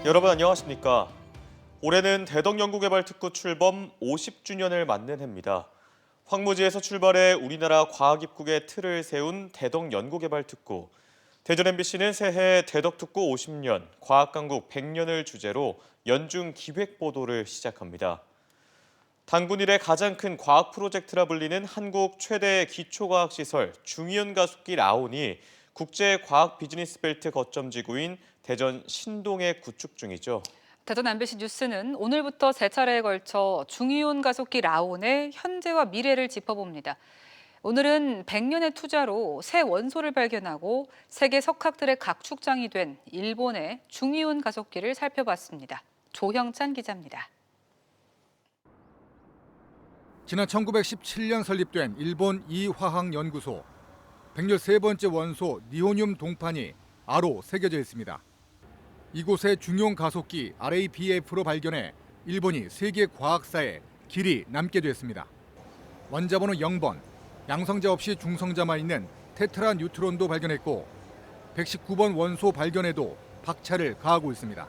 여러분 안녕하십니까? 올해는 대덕연구개발특구 출범 50주년을 맞는 해입니다. 황무지에서 출발해 우리나라 과학 입국의 틀을 세운 대덕연구개발특구. 대전 MBC는 새해 대덕특구 50년, 과학강국 100년을 주제로 연중 기획보도를 시작합니다. 단군 이래 가장 큰 과학 프로젝트라 불리는 한국 최대 기초과학시설 중이온 가속기 라온이 국제과학 비즈니스벨트 거점지구인 대전 신동에 구축 중이죠. 대전 MBC 뉴스는 오늘부터 세 차례에 걸쳐 중이온 가속기 라온의 현재와 미래를 짚어봅니다. 오늘은 100년의 투자로 새 원소를 발견하고 세계 석학들의 각축장이 된 일본의 중이온 가속기를 살펴봤습니다. 조형찬 기자입니다. 지난 1917년 설립된 일본 이화학연구소. 113번째 원소 니오늄 동판이 아로 새겨져 있습니다. 이곳의 중용 가속기 RABF로 발견해 일본이 세계 과학사에 길이 남게 됐습니다. 원자번호 0번, 양성자 없이 중성자만 있는 테트라 뉴트론도 발견했고 119번 원소 발견에도 박차를 가하고 있습니다.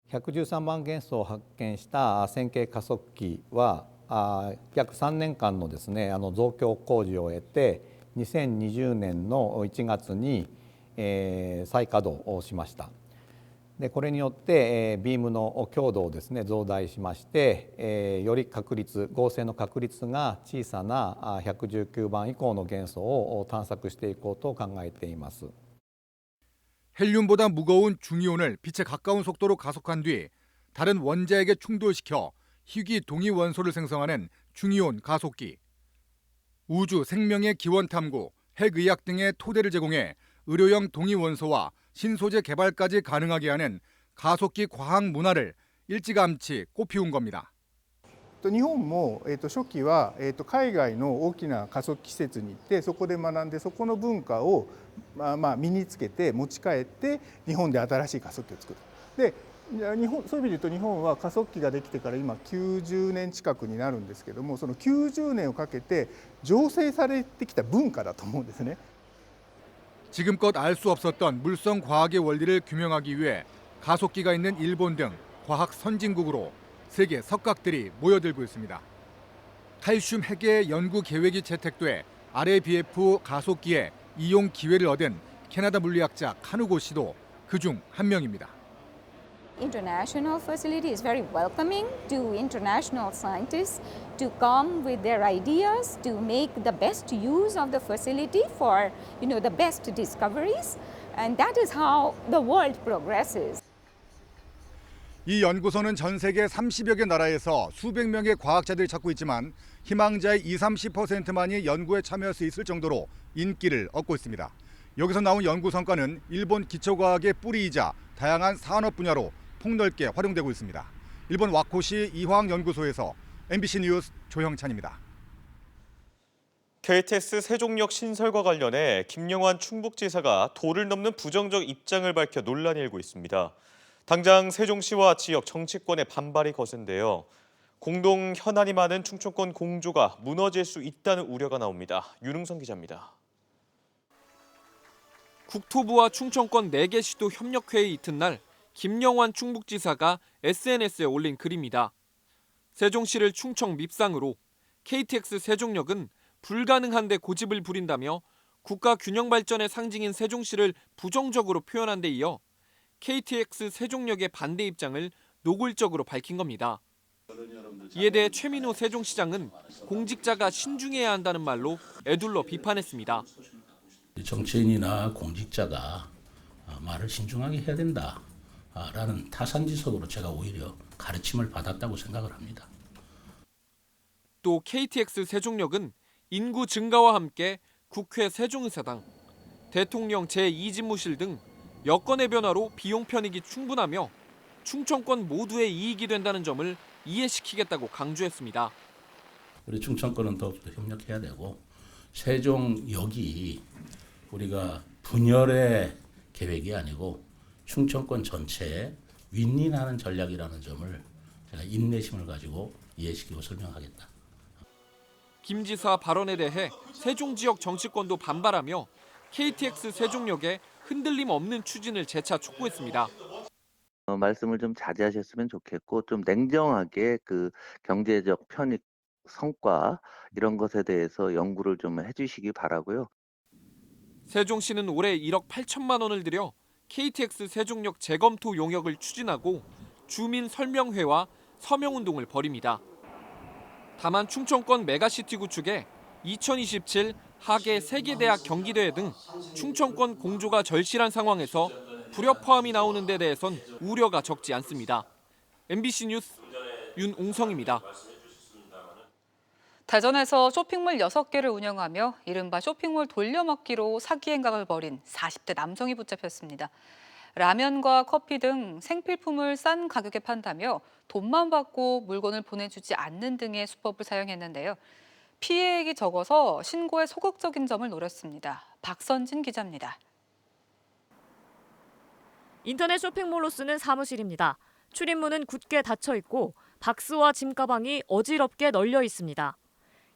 113番元素を発見した線形加速器は約3年間のですね増強工事を終えて2020年の1月に再稼働をしました。でこれによってビームの強度をですね増大しましてより合成の確率が小さな119番以降の元素を探索していこうと考えています。 헬륨보다 무거운 중이온을 빛에 가까운 속도로 가속한 뒤 다른 원자에게 충돌시켜 희귀 동위 원소를 생성하는 중이온 가속기. 우주 생명의 기원 탐구, 핵의학 등의 토대를 제공해 의료용 동위 원소와 신소재 개발까지 가능하게 하는 가속기 과학 문화를 일찌감치 꽃피운 겁니다. 日本も初期は海外の大きな加速器施設に行ってそこで学んでそこの文化を身につけて持ち帰って日本で新しい加速器を作る。でそういう意味で言うと日本は加速器ができてから今90年近くになるんですけどもその90年をかけて醸成されてきた文化だと思うんですね。 지금껏 알 수 없었던 물성 과학의 원리를 규명하기 위해 가속기가 있는 일본 등 과학 선진국으로 세계 석각들이 모여들고 있습니다. 칼슘 핵의 연구 계획이 채택돼 RABF 가속기에 이용 기회를 얻은 캐나다 물리학자 카누고 씨도 그중 한 명입니다. International facility is very welcoming to international scientists to come with their ideas to make the best use of the facility for the best discoveries, and that is how the world progresses. 이 연구소는 전 세계 30여 개 나라에서 수백 명의 과학자들이 찾고 있지만 희망자의 20-30%만이 연구에 참여할 수 있을 정도로 인기를 얻고 있습니다. 여기서 나온 연구 성과는 일본 기초과학의 뿌리이자 다양한 산업 분야로 폭넓게 활용되고 있습니다. 일본 와코시 이화학연구소에서 MBC 뉴스 조형찬입니다. KTX 세종역 신설과 관련해 김영환 충북지사가 도를 넘는 부정적 입장을 밝혀 논란이 일고 있습니다. 당장 세종시와 지역 정치권의 반발이 거센데요. 공동 현안이 많은 충청권 공조가 무너질 수 있다는 우려가 나옵니다. 윤흥선 기자입니다. 국토부와 충청권 4개 시도 협력회의 이튿날 김영환 충북지사가 SNS에 올린 글입니다. 세종시를 충청 밉상으로 KTX 세종역은 불가능한 데 고집을 부린다며 국가 균형 발전의 상징인 세종시를 부정적으로 표현한 데 이어 KTX 세종역의 반대 입장을 노골적으로 밝힌 겁니다. 이에 대해 최민호 세종시장은 공직자가 신중해야 한다는 말로 에둘러 비판했습니다. 정치인이나 공직자가 말을 신중하게 해야 된다라는 타산지석으로 제가 오히려 가르침을 받았다고 생각을 합니다. 또 KTX 세종역은 인구 증가와 함께 국회 세종의사당, 대통령 제2집무실 등 여건의 변화로 비용 편익이 충분하며 충청권 모두의 이익이 된다는 점을 이해시키겠다고 강조했습니다. 우리 충청권은 더욱더 협력해야 되고 세종역이 우리가 분열의 계획이 아니고 충청권 전체에 윈윈하는 전략이라는 점을 제가 인내심을 가지고 이해시키고 설명하겠다. 김 지사 발언에 대해 세종 지역 정치권도 반발하며 KTX 세종역에 흔들림 없는 추진을 재차 촉구했습니다. 말씀을 좀 자제하셨으면 좋겠고 좀 냉정하게 그 경제적 편익 성과 이런 것에 대해서 연구를 좀 해주시기 바라고요. 세종시는 올해 1억 8천만 원을 들여 KTX 세종역 재검토 용역을 추진하고 주민 설명회와 서명운동을 벌입니다. 다만 충청권 메가시티 구축에 2027 하계 세계대학 경기대회 등 충청권 공조가 절실한 상황에서 불협화음이 나오는 데 대해선 우려가 적지 않습니다. MBC 뉴스 윤웅성입니다. 대전에서 쇼핑몰 6개를 운영하며 이른바 쇼핑몰 돌려먹기로 사기 행각을 벌인 40대 남성이 붙잡혔습니다. 라면과 커피 등 생필품을 싼 가격에 판다며 돈만 받고 물건을 보내주지 않는 등의 수법을 사용했는데요. 피해액이 적어서 신고에 소극적인 점을 노렸습니다. 박선진 기자입니다. 인터넷 쇼핑몰로 쓰는 사무실입니다. 출입문은 굳게 닫혀 있고 박스와 짐가방이 어지럽게 널려 있습니다.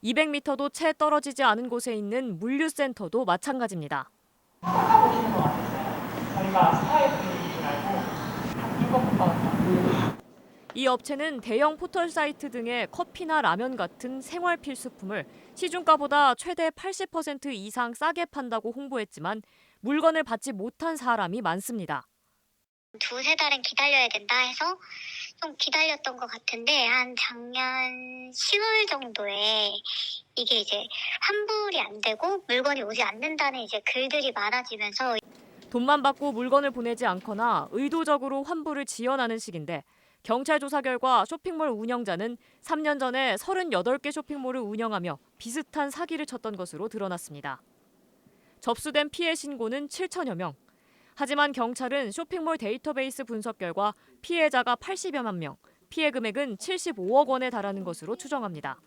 200m도 채 떨어지지 않은 곳에 있는 물류센터도 마찬가지입니다. 아까 보시는 것 같았어요. 저희가 스타일 분위기 줄 알고 물건 못 받았다. 이 업체는 대형 포털 사이트 등의 커피나 라면 같은 생활 필수품을 시중가보다 최대 80% 이상 싸게 판다고 홍보했지만 물건을 받지 못한 사람이 많습니다. 2-3달은 기다려야 된다 해서 좀 기다렸던 것 같은데 한 작년 10월 정도에 이게 이제 환불이 안 되고 물건이 오지 않는다는 이제 글들이 많아지면서 돈만 받고 물건을 보내지 않거나 의도적으로 환불을 지연하는 식인데 경찰 조사 결과 쇼핑몰 운영자는 3년 전에 38개 쇼핑몰을 운영하며 비슷한 사기를 쳤던 것으로 드러났습니다. 접수된 피해 신고는 7천여 명. 하지만 경찰은 쇼핑몰 데이터베이스 분석 결과 피해자가 80여만 명, 피해 금액은 75억 원에 달하는 것으로 추정합니다.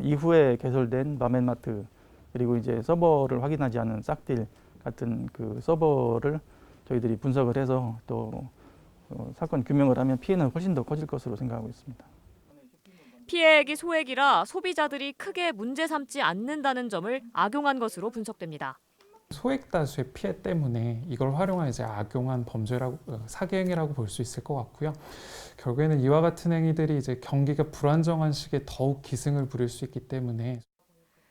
이후에 개설된 마맨마트 그리고 이제 서버를 확인하지 않은 싹딜 같은 그 서버를 저희들이 분석을 해서 또 사건 규명을 하면 피해는 훨씬 더 커질 것으로 생각하고 있습니다. 피해액이 소액이라 소비자들이 크게 문제 삼지 않는다는 점을 악용한 것으로 분석됩니다. 소액 다수의 피해 때문에 이걸 활용한 이제 악용한 범죄라고 사기 행위라고 볼 수 있을 것 같고요. 결국에는 이와 같은 행위들이 이제 경기가 불안정한 시기에 더욱 기승을 부릴 수 있기 때문에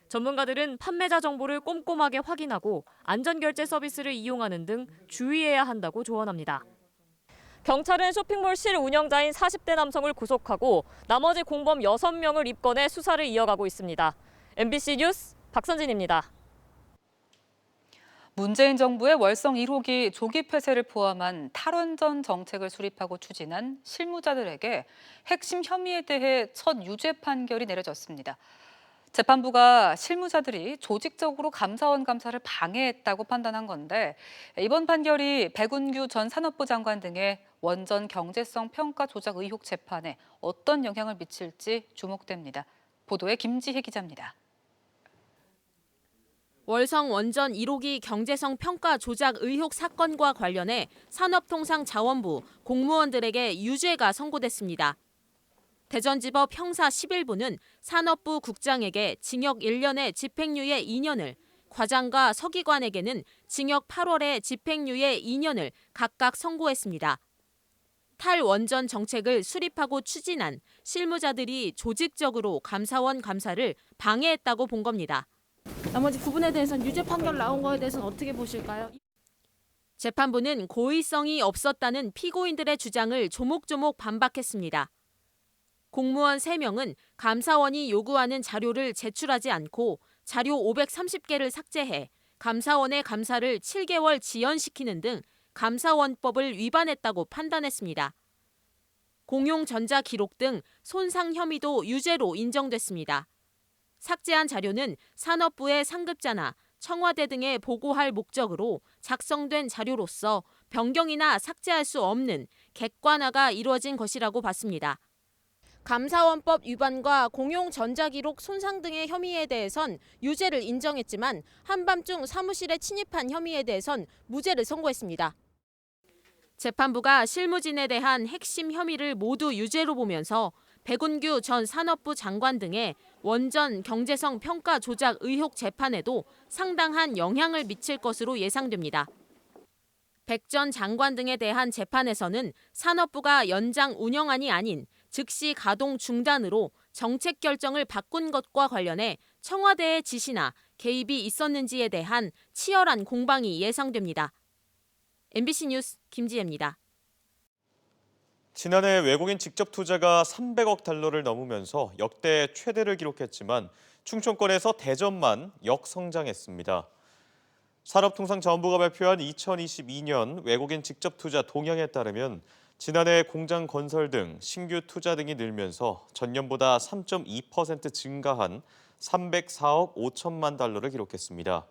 전문가들은 판매자 정보를 꼼꼼하게 확인하고 안전결제 서비스를 이용하는 등 주의해야 한다고 조언합니다. 경찰은 쇼핑몰 실운영자인 40대 남성을 구속하고 나머지 공범 6명을 입건해 수사를 이어가고 있습니다. MBC 뉴스 박선진입니다. 문재인 정부의 월성 1호기 조기 폐쇄를 포함한 탈원전 정책을 수립하고 추진한 실무자들에게 핵심 혐의에 대해 첫 유죄 판결이 내려졌습니다. 재판부가 실무자들이 조직적으로 감사원 감사를 방해했다고 판단한 건데 이번 판결이 백운규 전 산업부 장관 등의 원전 경제성 평가 조작 의혹 재판에 어떤 영향을 미칠지 주목됩니다. 보도에 김지혜 기자입니다. 월성 원전 1호기 경제성 평가 조작 의혹 사건과 관련해 산업통상자원부 공무원들에게 유죄가 선고됐습니다. 대전지법 형사 11부는 산업부 국장에게 징역 1년에 집행유예 2년을, 과장과 서기관에게는 징역 8월에 집행유예 2년을 각각 선고했습니다. 탈원전 정책을 수립하고 추진한 실무자들이 조직적으로 감사원 감사를 방해했다고 본 겁니다. 나머지 부분에 대해서는 유죄 판결 나온 거에 대해서는 어떻게 보실까요? 재판부는 고의성이 없었다는 피고인들의 주장을 조목조목 반박했습니다. 공무원 3명은 감사원이 요구하는 자료를 제출하지 않고 자료 530개를 삭제해 감사원의 감사를 7개월 지연시키는 등 감사원법을 위반했다고 판단했습니다. 공용 전자 기록 등 손상 혐의도 유죄로 인정됐습니다. 삭제한 자료는 산업부의 상급자나 청와대 등에 보고할 목적으로 작성된 자료로서 변경이나 삭제할 수 없는 객관화가 이루어진 것이라고 봤습니다. 감사원법 위반과 공용 전자기록 손상 등의 혐의에 대해선 유죄를 인정했지만 한밤중 사무실에 침입한 혐의에 대해선 무죄를 선고했습니다. 재판부가 실무진에 대한 핵심 혐의를 모두 유죄로 보면서 백운규 전 산업부 장관 등의 원전 경제성 평가 조작 의혹 재판에도 상당한 영향을 미칠 것으로 예상됩니다. 백 전 장관 등에 대한 재판에서는 산업부가 연장 운영안이 아닌 즉시 가동 중단으로 정책 결정을 바꾼 것과 관련해 청와대의 지시나 개입이 있었는지에 대한 치열한 공방이 예상됩니다. MBC 뉴스 김지혜입니다. 지난해 외국인 직접 투자가 300억 달러를 넘으면서 역대 최대를 기록했지만 충청권에서 대전만 역성장했습니다. 산업통상자원부가 발표한 2022년 외국인 직접 투자 동향에 따르면 지난해 공장 건설 등 신규 투자 등이 늘면서 전년보다 3.2% 증가한 304억 5천만 달러를 기록했습니다.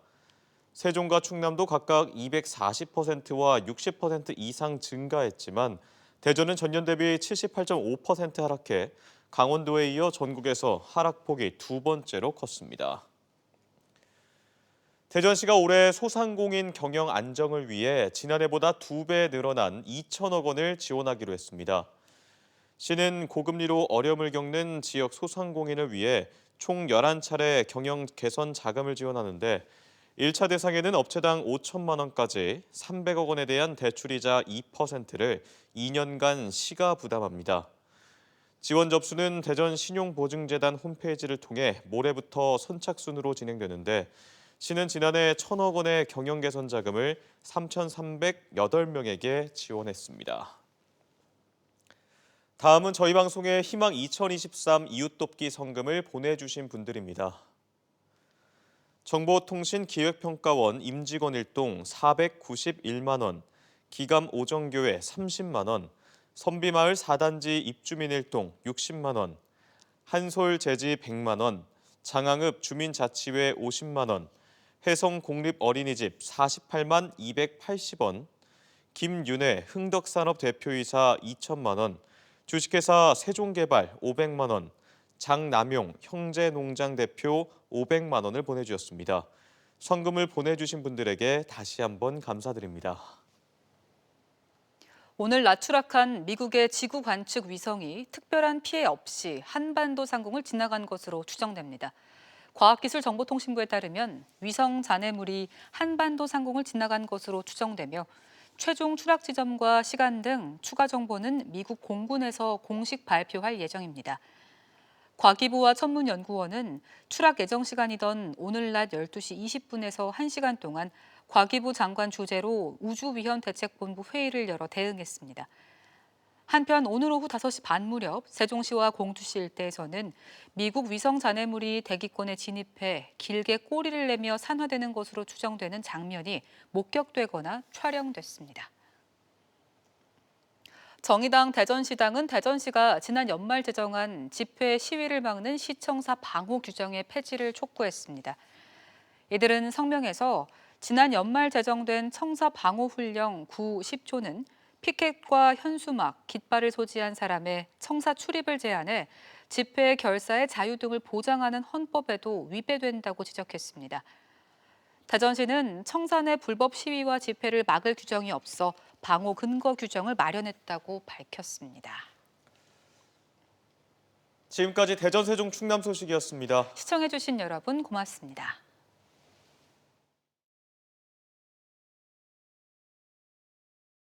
세종과 충남도 각각 240%와 60% 이상 증가했지만 대전은 전년 대비 78.5% 하락해 강원도에 이어 전국에서 하락폭이 두 번째로 컸습니다. 대전시가 올해 소상공인 경영 안정을 위해 지난해보다 2배 늘어난 2천억 원을 지원하기로 했습니다. 시는 고금리로 어려움을 겪는 지역 소상공인을 위해 총 11차례 경영 개선 자금을 지원하는데 1차 대상에는 업체당 5천만 원까지 300억 원에 대한 대출이자 2%를 2년간 시가 부담합니다. 지원 접수는 대전신용보증재단 홈페이지를 통해 모레부터 선착순으로 진행되는데 시는 지난해 1,000억 원의 경영 개선 자금을 3,308명에게 지원했습니다. 다음은 저희 방송에 희망 2023 이웃돕기 성금을 보내주신 분들입니다. 정보통신기획평가원 임직원 1동 491만 원, 기감 오정교회 30만 원, 선비마을 4단지 입주민 1동 60만 원, 한솔제지 100만 원, 장항읍 주민자치회 50만 원, 해성공립어린이집 48만 280원, 김윤혜 흥덕산업 대표이사 2천만 원, 주식회사 세종개발 500만 원, 장남용 형제농장 대표 500만 원을 보내주셨습니다. 성금을 보내주신 분들에게 다시 한번 감사드립니다. 오늘 낮 추락한 미국의 지구 관측 위성이 특별한 피해 없이 한반도 상공을 지나간 것으로 추정됩니다. 과학기술정보통신부에 따르면 위성 잔해물이 한반도 상공을 지나간 것으로 추정되며 최종 추락 지점과 시간 등 추가 정보는 미국 공군에서 공식 발표할 예정입니다. 과기부와 천문연구원은 추락 예정 시간이던 오늘 낮 12시 20분에서 1시간 동안 과기부 장관 주재로 우주위험대책본부 회의를 열어 대응했습니다. 한편 오늘 오후 5시 반 무렵 세종시와 공주시 일대에서는 미국 위성 잔해물이 대기권에 진입해 길게 꼬리를 내며 산화되는 것으로 추정되는 장면이 목격되거나 촬영됐습니다. 정의당 대전시당은 대전시가 지난 연말 제정한 집회 시위를 막는 시청사 방호 규정의 폐지를 촉구했습니다. 이들은 성명에서 지난 연말 제정된 청사 방호 훈령 9, 10조는 피켓과 현수막, 깃발을 소지한 사람의 청사 출입을 제한해 집회 결사의 자유 등을 보장하는 헌법에도 위배된다고 지적했습니다. 대전시는 청사 내 불법 시위와 집회를 막을 규정이 없어 방호 근거 규정을 마련했다고 밝혔습니다. 지금까지 대전, 세종, 충남 소식이었습니다. 시청해주신 여러분 고맙습니다.